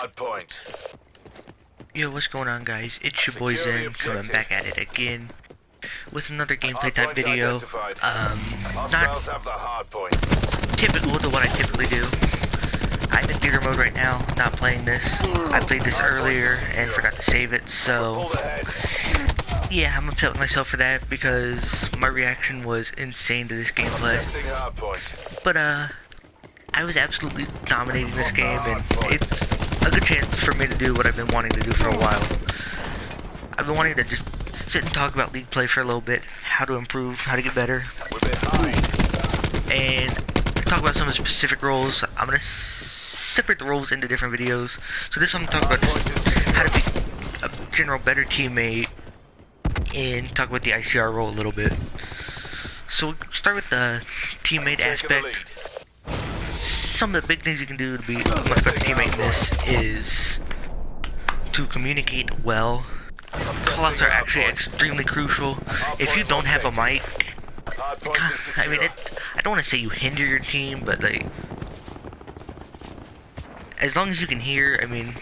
hard point. Yo, what's going on, guys? It's your boy Zen coming back at it again with another gameplay type video. Not have the hard point. typical to what I typically do. I'm in theater mode right now, not playing this. I played this earlier and forgot to save it, so yeah, I'm upset with myself for that because my reaction was insane to this gameplay. But I was absolutely dominating this game, and it's a good chance for me to do what I've been wanting to do for a while. I've been wanting to just sit and talk about League play for a little bit, how to improve, how to get better, and talk about some of the specific roles. I'm gonna separate the roles into different videos. So this one I'm talking about just how to be a general better teammate, and talk about the ICR role a little bit. So we'll start with the teammate aspect. Some of the big things you can do to be a much better teammate in this is to communicate well. Callouts are actually extremely crucial. If you don't have a mic, I mean, I don't want to say you hinder your team, but like, as long as you can hear, I mean,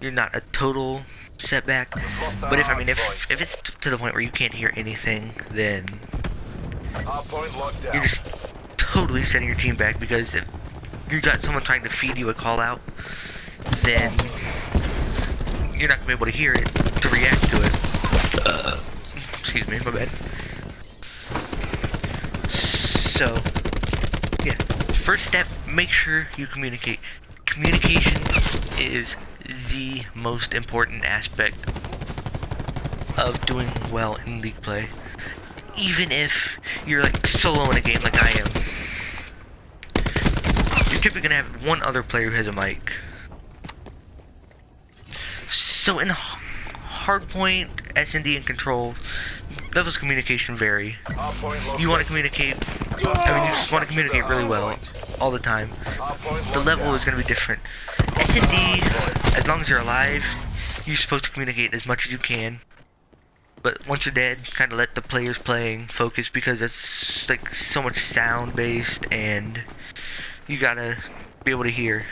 you're not a total setback. But if it's to the point where you can't hear anything, then you're just totally setting your team back, because if you got someone trying to feed you a call out, then you're not gonna be able to hear it to react to it. Excuse me, my bad. So yeah, first step, make sure you communicate. Communication is the most important aspect of doing well in League play. Even if you're like solo in a game like I am, you're typically gonna have one other player who has a mic. So in hardpoint, S&D, and control, levels of communication vary. You want to communicate, you just want to communicate really well all the time. The level is going to be different. S&D, as long as you're alive, you're supposed to communicate as much as you can. But once you're dead, kind of let the players playing focus, because it's like so much sound based and you gotta be able to hear.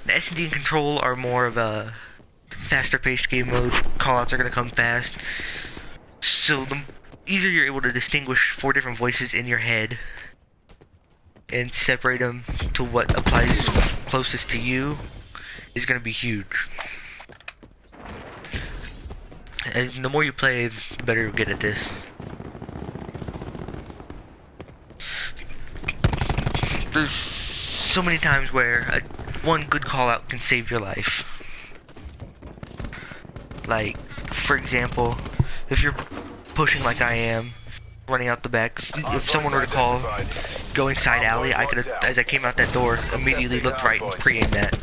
The S&D and control are more of a faster paced game mode. Callouts are gonna come fast. So the easier you're able to distinguish 4 different voices in your head and separate them to what applies closest to you is gonna be huge. And the more you play, the better you'll get at this. There's so many times where one good call out can save your life. Like, for example, if you're pushing like I am, running out the back, if someone were to call, go inside alley, I could have, as I came out that door, immediately looked right and pre-aimed that.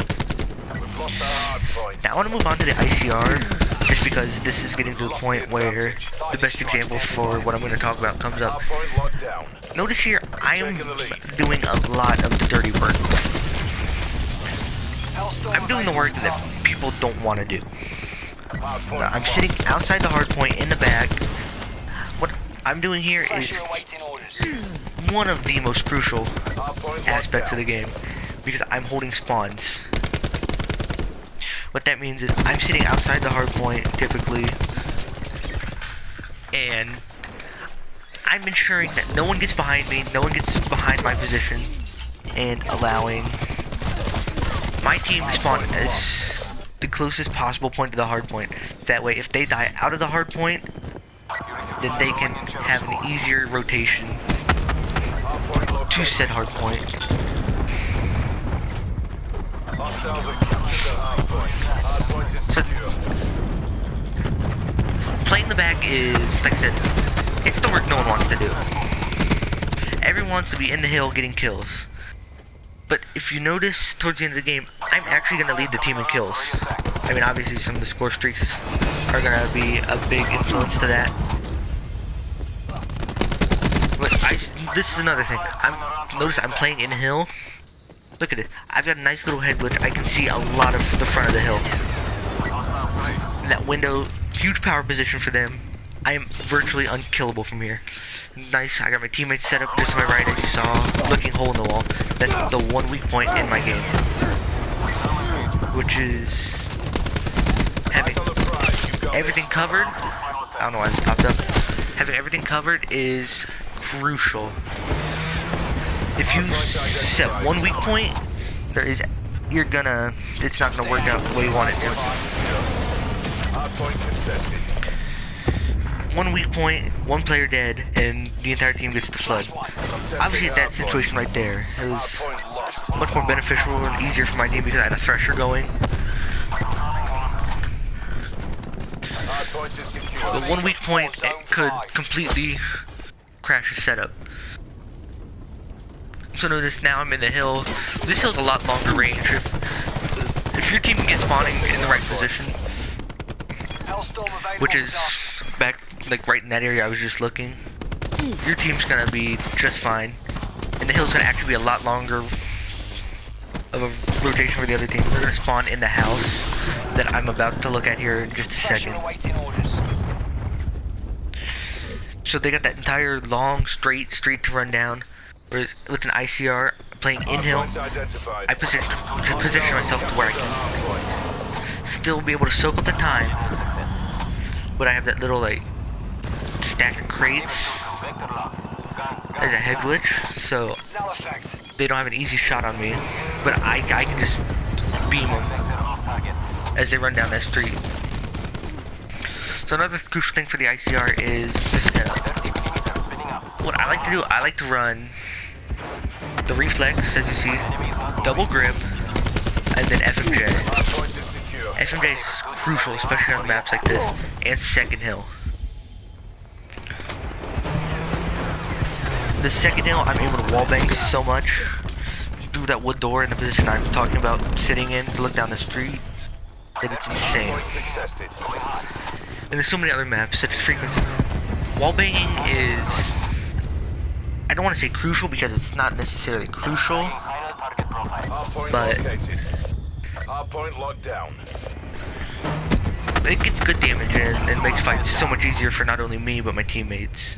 Now I want to move on to the ICR, just because this is getting to the point where the best example for what I'm going to talk about comes up. Notice here, I am doing a lot of the dirty work. I'm doing the work that people don't want to do. I'm sitting outside the hard point in the back. What I'm doing here is one of the most crucial aspects of the game, because I'm holding spawns. What that means is I'm sitting outside the hard point typically, and I'm ensuring that no one gets behind me, no one gets behind my position, and allowing my team to spawn as the closest possible point to the hard point. That way, if they die out of the hard point, then they can have an easier rotation to said hard point. So, playing the back is, like I said, it's the work no one wants to do. Everyone wants to be in the hill getting kills. But if you notice, towards the end of the game, I'm actually going to lead the team in kills. I mean, obviously some of the score streaks are going to be a big influence to that. But this is another thing. Notice I'm playing in hill. Look at it. I've got a nice little head glitch. I can see a lot of the front of the hill. And that window, huge power position for them. I am virtually unkillable from here. Nice, I got my teammates set up just to my right, as you saw, looking hole in the wall. That's the one weak point in my game. which is having everything covered. I don't know why this popped up. Having everything covered is crucial. If you set one weak point, it's not gonna work out the way you want it to. One weak point, one player dead, and the entire team gets the flood. Obviously, that situation right there, it was much more beneficial and easier for my team because I had a Thresher going. But one weak point, it could completely crash the setup. So notice now I'm in the hill. This hill's a lot longer range. If your team can get spawning in the right position, which is back like right in that area I was just looking, your team's gonna be just fine. And the hill's gonna actually be a lot longer of a rotation for the other team. They're gonna spawn in the house that I'm about to look at here in just a second. So they got that entire long straight street to run down. Whereas with an ICR playing in hill, I position myself to where I can still be able to soak up the time, but I have that little like stack of crates as a head glitch, so they don't have an easy shot on me, but I can just beam them as they run down that street. So another crucial thing for the ICR is the setup. What I like to do, I like to run the reflex, as you see, double grip, and then FMJ. FMJ is crucial, especially on maps like this, and second hill. The second hill, I'm able to wallbang so much through that wood door in the position I'm talking about sitting in to look down the street that it's insane. And there's so many other maps, such as frequency. Wallbanging is, I don't want to say crucial because it's not necessarily crucial, but it gets good damage in and makes fights so much easier for not only me but my teammates.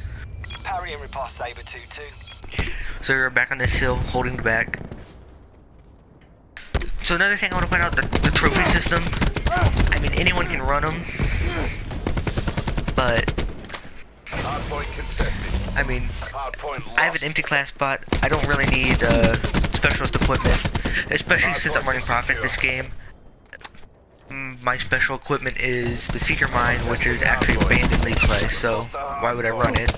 Parry and riposte Saber 2-2. So we're back on this hill, holding back. So another thing I want to point out, the trophy system. I mean, anyone can run them, but I mean, I have an empty class spot. I don't really need specialist equipment, especially since I'm running Prophet this game. My special equipment is the Seeker Mine, which is actually banned in League play, so why would I run it?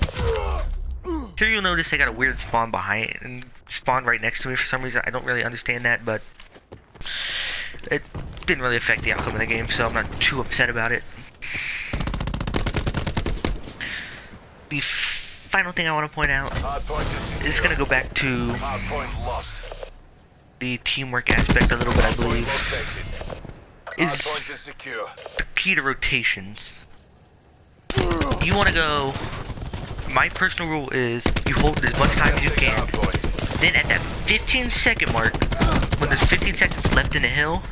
Here you'll notice I got a weird spawn behind and spawn right next to me for some reason. I don't really understand that, but it didn't really affect the outcome of the game, so I'm not too upset about it. The final thing I want to point out is going to go back to the teamwork aspect a little bit, I believe, is the key to rotations. You want to go, my personal rule is you hold as much time as you can, then at that 15-second mark, when there's 15 seconds left in the hill,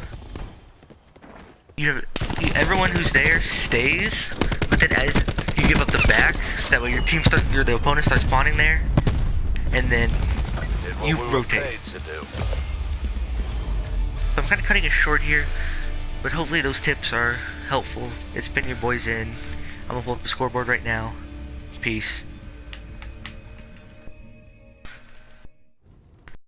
everyone who's there stays, but then as you give up the back, so that way the opponent starts spawning there, and then you rotate. So I'm kind of cutting it short here, but hopefully those tips are helpful. It's been your boy Zen. I'm gonna pull up the scoreboard right now. Peace.